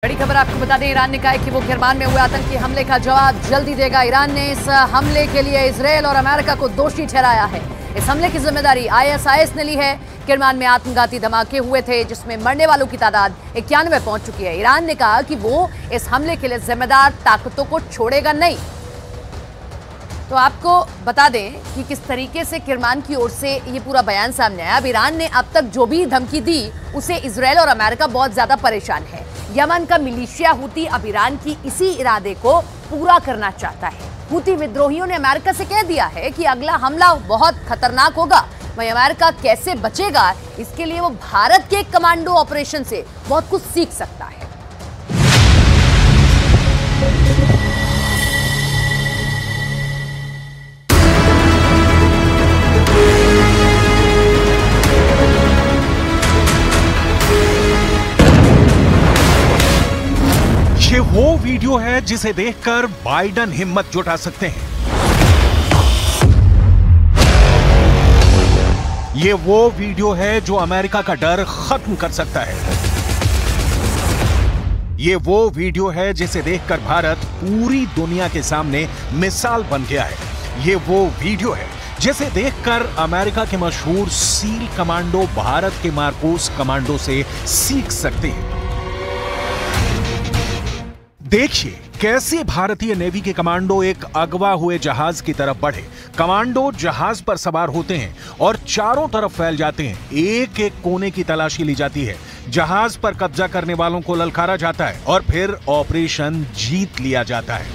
बड़ी खबर आपको बता दें, ईरान ने कहा है कि वो किरमान में हुए आतंकी हमले का जवाब जल्दी देगा। ईरान ने इस हमले के लिए इजरायल और अमेरिका को दोषी ठहराया है। इस हमले की जिम्मेदारी ISIS ने ली है। किरमान में आत्मघाती धमाके हुए थे जिसमें मरने वालों की तादाद 91 पहुंच चुकी है। ईरान ने कहा कि वो इस हमले के लिए जिम्मेदार ताकतों को छोड़ेगा नहीं। तो आपको बता दें कि किस तरीके से किरमान की ओर से ये पूरा बयान सामने आया। अब ईरान ने अब तक जो भी धमकी दी उसे इजरायल और अमेरिका बहुत ज्यादा परेशान है। यमन का मिलिशिया हुती अब ईरान की इसी इरादे को पूरा करना चाहता है। हुती विद्रोहियों ने अमेरिका से कह दिया है कि अगला हमला बहुत खतरनाक होगा। वहीं अमेरिका कैसे बचेगा, इसके लिए वो भारत के कमांडो ऑपरेशन से बहुत कुछ सीख सकता है। ये वो वीडियो है जिसे देखकर बाइडन हिम्मत जुटा सकते हैं। ये वो वीडियो है जो अमेरिका का डर खत्म कर सकता है। ये वो वीडियो है जिसे देखकर भारत पूरी दुनिया के सामने मिसाल बन गया है। ये वो वीडियो है जिसे देखकर अमेरिका के मशहूर सील कमांडो भारत के मार्कोस कमांडो से सीख सकते हैं। देखिए कैसे भारतीय नेवी के कमांडो एक अगवा हुए जहाज की तरफ बढ़े। कमांडो जहाज पर सवार होते हैं और चारों तरफ फैल जाते हैं। एक एक कोने की तलाशी ली जाती है। जहाज पर कब्जा करने वालों को ललकारा जाता है और फिर ऑपरेशन जीत लिया जाता है।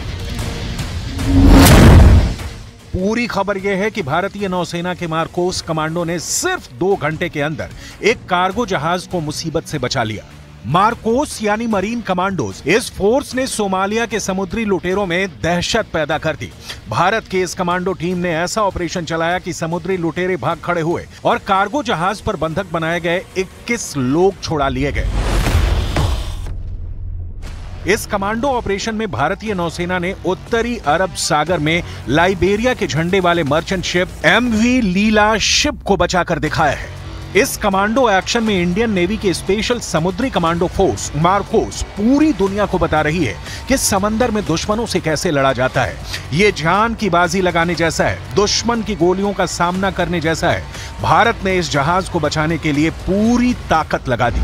पूरी खबर यह है कि भारतीय नौसेना के मार्कोस कमांडो ने सिर्फ 2 घंटे के अंदर एक कार्गो जहाज को मुसीबत से बचा लिया। मार्कोस यानी मरीन कमांडोज, इस फोर्स ने सोमालिया के समुद्री लुटेरों में दहशत पैदा कर दी। भारत की इस कमांडो टीम ने ऐसा ऑपरेशन चलाया कि समुद्री लुटेरे भाग खड़े हुए और कार्गो जहाज पर बंधक बनाए गए 21 लोग छुड़ा लिए गए। इस कमांडो ऑपरेशन में भारतीय नौसेना ने उत्तरी अरब सागर में लाइबेरिया के झंडे वाले मर्चेंट शिप MV लीला शिप को बचाकर दिखाया है। इस कमांडो एक्शन में इंडियन नेवी की स्पेशल समुद्री कमांडो फोर्स मार्कोस पूरी दुनिया को बता रही है कि समंदर में दुश्मनों से कैसे लड़ा जाता है। ये जान की बाजी लगाने जैसा है, दुश्मन की गोलियों का सामना करने जैसा है। भारत ने इस जहाज को बचाने के लिए पूरी ताकत लगा दी।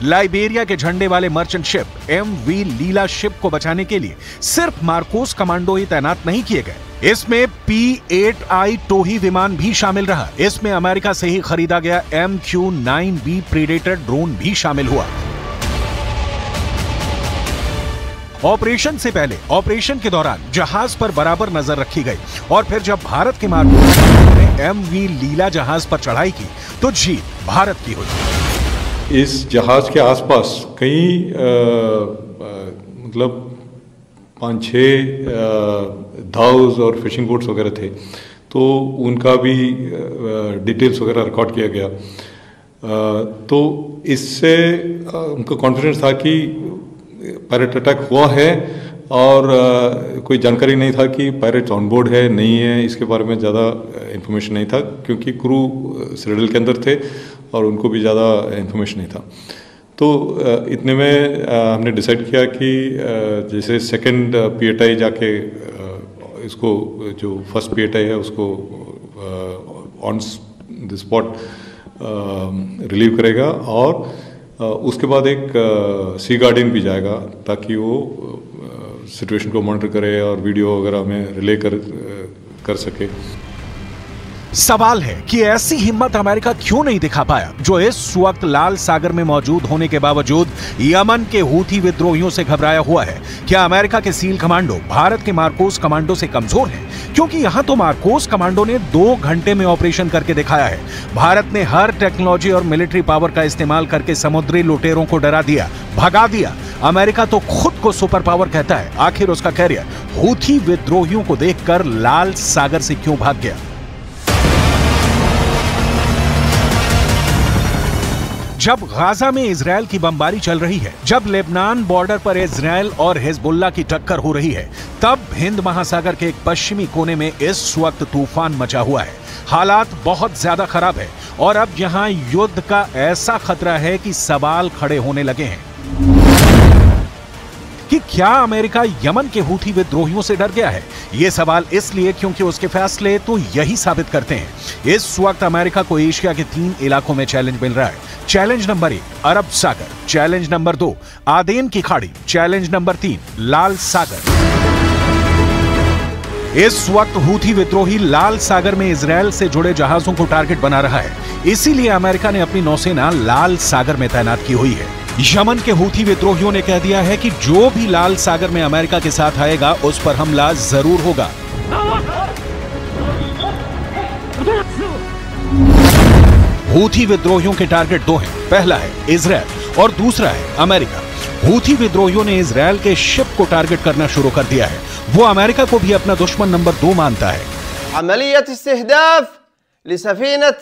लाइबेरिया के झंडे वाले मर्चेंट शिप MV लीला शिप को बचाने के लिए सिर्फ मार्कोस कमांडो ही तैनात नहीं किए गए। इसमें P-8I टोही विमान भी शामिल रहा। इसमें अमेरिका से ही खरीदा गया MQ-9B प्रीडेटर ड्रोन भी शामिल हुआ। ऑपरेशन से पहले, ऑपरेशन के दौरान जहाज पर बराबर नजर रखी गई और फिर जब भारत के मार्कोस ने MV लीला जहाज पर चढ़ाई की तो जीत भारत की हुई। इस जहाज के आसपास कई मतलब 5-6 धाउस और फिशिंग बोट्स वगैरह थे, तो उनका भी डिटेल्स वगैरह रिकॉर्ड किया गया। तो इससे उनका कॉन्फिडेंस था कि पायरेट अटैक हुआ है और कोई जानकारी नहीं था कि पायरेट्स ऑन बोर्ड है नहीं है, इसके बारे में ज़्यादा इन्फॉर्मेशन नहीं था क्योंकि क्रू सिटाडेल के अंदर थे और उनको भी ज़्यादा इन्फॉर्मेशन नहीं था। तो इतने में हमने डिसाइड किया कि जैसे सेकंड P-8I जाके इसको जो फर्स्ट P-8I है उसको ऑन द स्पॉट रिलीव करेगा और उसके बाद एक सी गार्डियन भी जाएगा ताकि वो सिचुएशन को मॉनिटर करे और वीडियो वगैरह में रिले कर सके। सवाल है कि ऐसी हिम्मत अमेरिका क्यों नहीं दिखा पाया जो इस वक्त लाल सागर में मौजूद होने के बावजूद यमन के हूथी विद्रोहियों से घबराया हुआ है। क्या अमेरिका के सील कमांडो भारत के मार्कोस कमांडो से कमजोर है? क्योंकि यहां तो मार्कोस कमांडो ने 2 घंटे में ऑपरेशन करके दिखाया है। भारत ने हर टेक्नोलॉजी और मिलिट्री पावर का इस्तेमाल करके समुद्री लुटेरों को डरा दिया, भगा दिया। अमेरिका तो खुद को सुपर पावर कहता है। आखिर उसका कैरियर हूथी विद्रोहियों को देखकर लाल सागर से क्यों भाग गया? जब गाजा में इजरायल की बमबारी चल रही है, जब लेबनान बॉर्डर पर इजरायल और हिजबुल्लाह की टक्कर हो रही है, तब हिंद महासागर के एक पश्चिमी कोने में इस वक्त तूफान मचा हुआ है। हालात बहुत ज्यादा खराब है और अब यहां युद्ध का ऐसा खतरा है कि सवाल खड़े होने लगे हैं कि क्या अमेरिका यमन के हूथी विद्रोहियों से डर गया है। यह सवाल इसलिए क्योंकि उसके फैसले तो यही साबित करते हैं। इस वक्त अमेरिका को एशिया के 3 इलाकों में चैलेंज मिल रहा है। चैलेंज नंबर 1 अरब सागर, चैलेंज नंबर 2 आदेन की खाड़ी, चैलेंज नंबर 3 लाल सागर। इस वक्त हूथी विद्रोही लाल सागर में इजरायल से जुड़े जहाजों को टारगेट बना रहा है। इसीलिए अमेरिका ने अपनी नौसेना लाल सागर में तैनात की हुई है। यमन के हूथी विद्रोहियों ने कह दिया है कि जो भी लाल सागर में अमेरिका के साथ आएगा उस पर हमला जरूर होगा। हूथी विद्रोहियों के टारगेट 2 हैं। पहला है इजरायल और दूसरा है अमेरिका। हूथी विद्रोहियों ने इजरायल के शिप को टारगेट करना शुरू कर दिया है। वो अमेरिका को भी अपना दुश्मन नंबर 2 मानता है। अमलियत इस्तिहदाफ लिसफीनत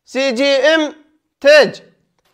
CGM तेज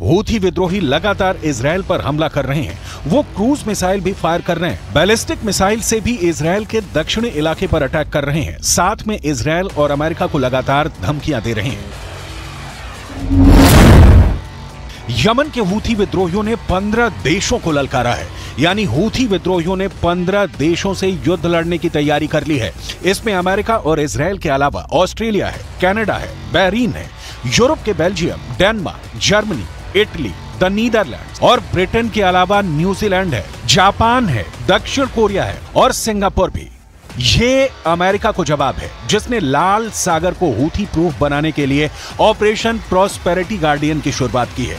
हूथी विद्रोही लगातार इजरायल पर हमला कर रहे हैं। वो क्रूज मिसाइल भी फायर कर रहे हैं। बैलिस्टिक मिसाइल से भी इजरायल के दक्षिणी इलाके पर अटैक कर रहे हैं। साथ में इजरायल और अमेरिका को लगातार धमकियां दे रहे हैं। यमन के हूथी विद्रोहियों ने 15 देशों को ललकारा है। यानी हूथी विद्रोहियों ने 15 देशों से युद्ध लड़ने की तैयारी कर ली है। इसमें अमेरिका और इजरायल के अलावा ऑस्ट्रेलिया है, कनाडा है, बहरीन है, यूरोप के Belgium, Denmark, Germany, Italy, the Netherlands और ब्रिटेन के अलावा न्यूजीलैंड है, जापान है, दक्षिण कोरिया है और सिंगापुर भी। ये अमेरिका को जवाब है जिसने लाल सागर को हूथी प्रूफ बनाने के लिए ऑपरेशन प्रॉस्पेरिटी गार्डियन की शुरुआत की है।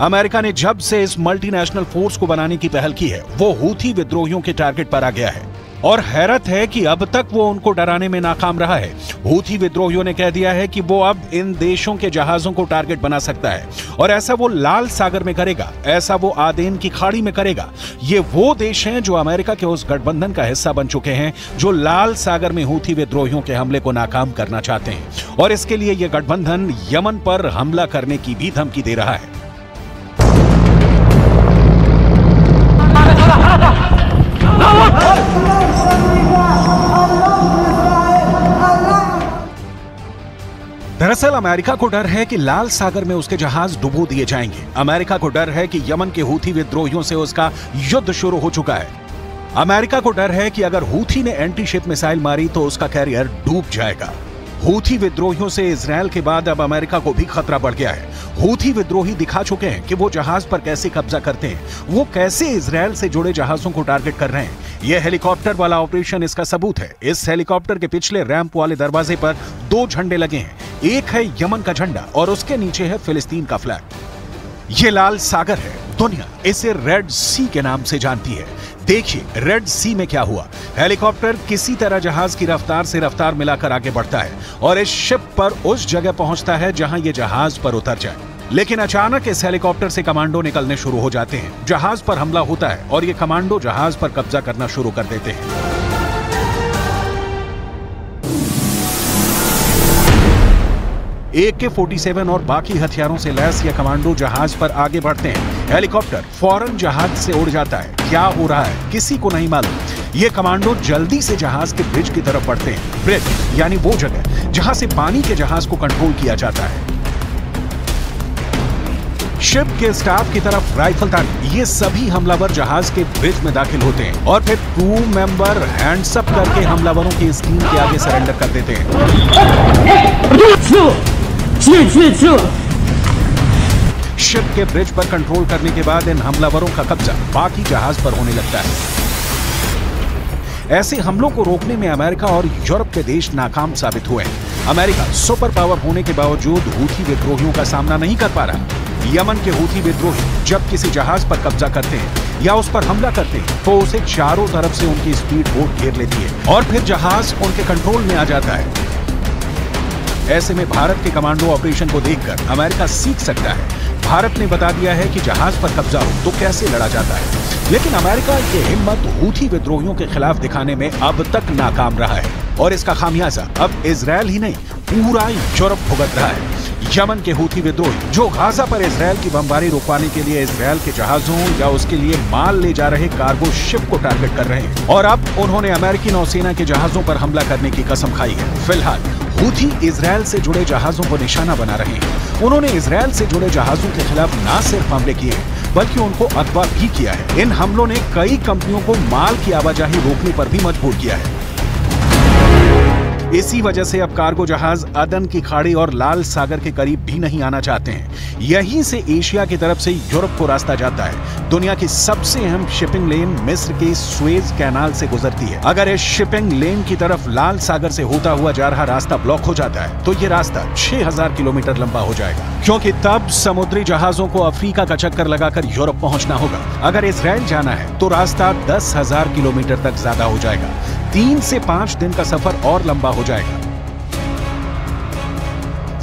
अमेरिका ने जब से इस मल्टीनेशनल फोर्स को बनाने की पहल की है वो हूथी विद्रोहियों के टारगेट पर आ गया है और हैरत है कि अब तक वो उनको डराने में नाकाम रहा है। हूथी विद्रोहियों ने कह दिया है कि वो अब इन देशों के जहाजों को टारगेट बना सकता है और ऐसा वो लाल सागर में करेगा, ऐसा वो आदेन की खाड़ी में करेगा। ये वो देश हैं जो अमेरिका के उस गठबंधन का हिस्सा बन चुके हैं जो लाल सागर में हूथी विद्रोहियों के हमले को नाकाम करना चाहते हैं और इसके लिए ये गठबंधन यमन पर हमला करने की भी धमकी दे रहा है। दरअसल अमेरिका को डर है कि लाल सागर में उसके जहाज डुबो दिए जाएंगे। अमेरिका को डर है कि यमन के हूथी विद्रोहियों से उसका युद्ध शुरू हो चुका है। अमेरिका को डर है कि अगर हूथी ने एंटी शिप मिसाइल मारी तो उसका कैरियर डूब जाएगा। हूथी विद्रोहियों से इजरायल के बाद अब अमेरिका को भी खतरा बढ़ गया है। हूथी विद्रोही दिखा चुके हैं कि वो जहाज पर कैसे कब्जा करते हैं, वो कैसे इजरायल से जुड़े जहाजों को टारगेट कर रहे हैं। यह हेलीकॉप्टर वाला ऑपरेशन इसका सबूत है। इस हेलीकॉप्टर के पिछले रैंप वाले दरवाजे पर 2 झंडे लगे हैं। एक है यमन का झंडा और उसके नीचे है फिलिस्तीन का फ्लैग। ये लाल सागर है। दुनिया इसे रेड सी के नाम से जानती है। देखिए रेड सी में क्या हुआ। हेलीकॉप्टर किसी तरह जहाज की रफ्तार से रफ्तार मिलाकर आगे बढ़ता है और इस शिप पर उस जगह पहुंचता है जहां ये जहाज पर उतर जाए। लेकिन अचानक इस हेलीकॉप्टर से कमांडो निकलने शुरू हो जाते हैं। जहाज पर हमला होता है और ये कमांडो जहाज पर कब्जा करना शुरू कर देते हैं। AK-47 और बाकी हथियारों से लैस ये कमांडो जहाज पर आगे बढ़ते हैं। हेलीकॉप्टर फौरन जहाज से उड़ जाता है। क्या हो रहा है किसी को नहीं मालूम। ये कमांडो जल्दी से जहाज के ब्रिज की तरफ बढ़ते हैं। ब्रिज यानी वो जगह जहां से पानी के जहाज को कंट्रोल किया जाता है। शिप के स्टाफ की तरफ राइफल तान। ये सभी हमलावर जहाज के ब्रिज में दाखिल होते हैं और फिर क्रू मेंबर हैंड्स अप करके हमलावरों की इस टीम के आगे सरेंडर कर देते हैं। शिप के ब्रिज पर कंट्रोल करने के बाद इन हमलावरों का कब्जा बाकी जहाज पर होने लगता है। ऐसे हमलों को रोकने में अमेरिका और यूरोप के देश नाकाम साबित हुए हैं। अमेरिका सुपर पावर होने के बावजूद हूथी विद्रोहियों का सामना नहीं कर पा रहा। यमन के हूथी विद्रोही जब किसी जहाज पर कब्जा करते हैं या उस पर हमला करते हैं तो उसे चारों तरफ से उनकी स्पीड बोट घेर लेती है और फिर जहाज उनके कंट्रोल में आ जाता है। ऐसे में भारत के कमांडो ऑपरेशन को देखकर अमेरिका सीख सकता है। भारत ने बता दिया है कि जहाज पर कब्जा हो तो कैसे लड़ा जाता है, लेकिन अमेरिका ये हिम्मत हूथी विद्रोहियों के खिलाफ दिखाने में अब तक नाकाम रहा है और इसका खामियाजा अब इजरायल ही नहीं पूरा यूरोप भुगत रहा है। यमन के हूथी विद्रोही जो गाजा पर इजरायल की बमबारी रुकवाने के लिए इजरायल के जहाजों या उसके लिए माल ले जा रहे कार्गो शिप को टारगेट कर रहे हैं और अब उन्होंने अमेरिकी नौसेना के जहाजों पर हमला करने की कसम खाई है। फिलहाल हूथी इजरायल से जुड़े जहाजों को निशाना बना रहे हैं। उन्होंने इजरायल से जुड़े जहाजों के खिलाफ न सिर्फ हमले किए हैं बल्कि उनको अगवा भी किया है। इन हमलों ने कई कंपनियों को माल की आवाजाही रोकने पर भी मजबूर किया है। इसी वजह से अब कार्गो जहाज अदन की खाड़ी और लाल सागर के करीब भी नहीं आना चाहते हैं। यहीं से एशिया की तरफ से यूरोप को रास्ता जाता है। दुनिया की सबसे अहम शिपिंग लेन मिस्र के सुएज कैनाल से गुजरती है। अगर इस शिपिंग लेन की तरफ लाल सागर से होता हुआ जा रहा रास्ता ब्लॉक हो जाता है तो ये रास्ता 6000 किलोमीटर लंबा हो जाएगा, क्योंकि तब समुद्री जहाजों को अफ्रीका का चक्कर लगाकर यूरोप पहुंचना होगा। अगर इजरायल जाना है तो रास्ता 10,000 किलोमीटर तक ज्यादा हो जाएगा। 3 से 5 दिन का सफर और लंबा हो जाएगा।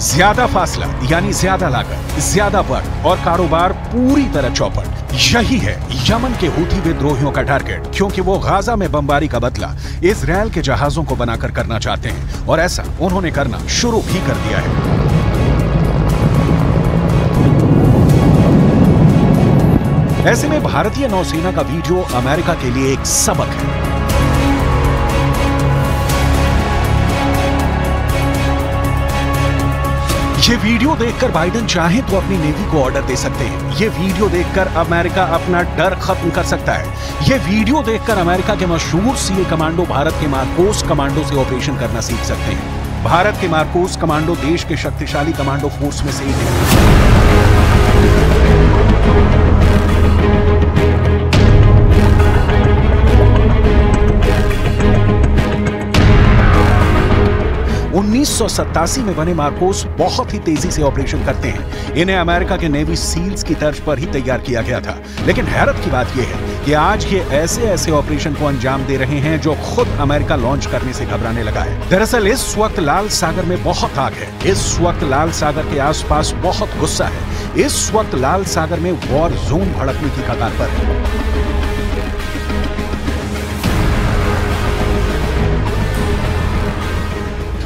ज्यादा फासला यानी ज्यादा लागत, ज्यादा वक्त और कारोबार पूरी तरह चौपट। यही है यमन के हूथी विद्रोहियों का टारगेट, क्योंकि वो गाजा में बमबारी का बदला इजरायल के जहाजों को बनाकर करना चाहते हैं और ऐसा उन्होंने करना शुरू भी कर दिया है। ऐसे में भारतीय नौसेना का वीडियो अमेरिका के लिए एक सबक है। ये वीडियो देखकर बाइडेन चाहे तो अपनी नेवी को ऑर्डर दे सकते हैं। ये वीडियो देखकर अमेरिका अपना डर खत्म कर सकता है। ये वीडियो देखकर अमेरिका के मशहूर सीए कमांडो भारत के मार्कोस कमांडो से ऑपरेशन करना सीख सकते हैं। भारत के मार्कोस कमांडो देश के शक्तिशाली कमांडो फोर्स में से एक है। 1987 में बने मार्कोस बहुत ही तेजी से ऑपरेशन करते हैं। इन्हें अमेरिका के नेवी सील्स की तर्ज पर ही तैयार किया गया था। लेकिन हैरत की बात यह है कि आज ये ऐसे ऑपरेशन को अंजाम दे रहे हैं जो खुद अमेरिका लॉन्च करने से घबराने लगा है। दरअसल इस वक्त लाल सागर में बहुत आग है। इस वक्त लाल सागर के आसपास बहुत गुस्सा है। इस वक्त लाल सागर में वॉर जोन भड़कने की कगार पर है।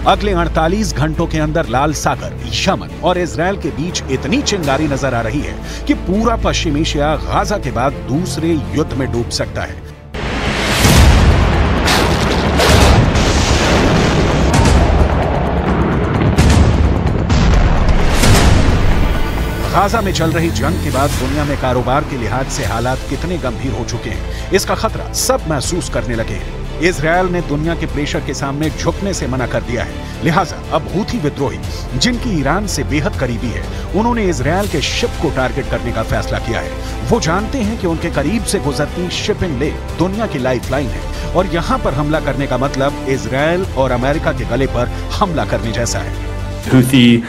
अगले 48 घंटों के अंदर लाल सागर, यमन और इजरायल के बीच इतनी चिंगारी नजर आ रही है कि पूरा पश्चिम एशिया गाजा के बाद दूसरे युद्ध में डूब सकता है। गाजा में चल रही जंग के बाद दुनिया में कारोबार के लिहाज से हालात कितने गंभीर हो चुके हैं, इसका खतरा सब महसूस करने लगे हैं। इजरायल ने दुनिया के प्रेशर के सामने झुकने से मना कर दिया है। लिहाजा अब हूथी विद्रोही, जिनकी ईरान से बेहद करीबी है, उन्होंने इजरायल के शिप को टारगेट करने का फैसला किया है। वो जानते हैं कि उनके करीब से गुजरती शिपिंग लेन दुनिया की लाइफलाइन है और यहाँ पर हमला करने का मतलब इजरायल और अमेरिका के गले पर हमला करने जैसा है। Houthi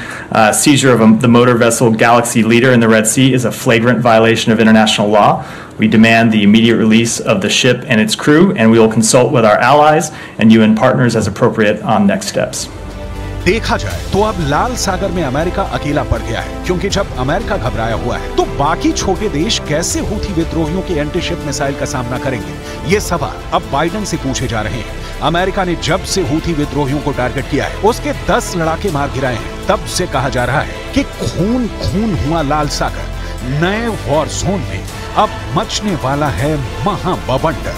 seizure of the motor vessel Galaxy Leader in the Red Sea is a flagrant violation of international law. We demand the immediate release of the ship and its crew, and we will consult with our allies and UN partners as appropriate on next steps. देखा जाए तो अब लाल सागर में America अकेला पड़ गया है, क्योंकि जब अमेरिका घबराया हुआ है तो बाकी छोटे देश कैसे हूथी विद्रोहियों के एंटी शिप मिसाइल का सामना करेंगे? ये सवाल अब बाइडेन से पूछे जा रहे हैं। अमेरिका ने जब से हूथी विद्रोहियों को टारगेट किया है, उसके 10 लड़ाके मार गिराए हैं। तब से कहा जा रहा है कि खून खून हुआ लाल सागर। नए वॉर जोन में अब मचने वाला है महाबवंडर।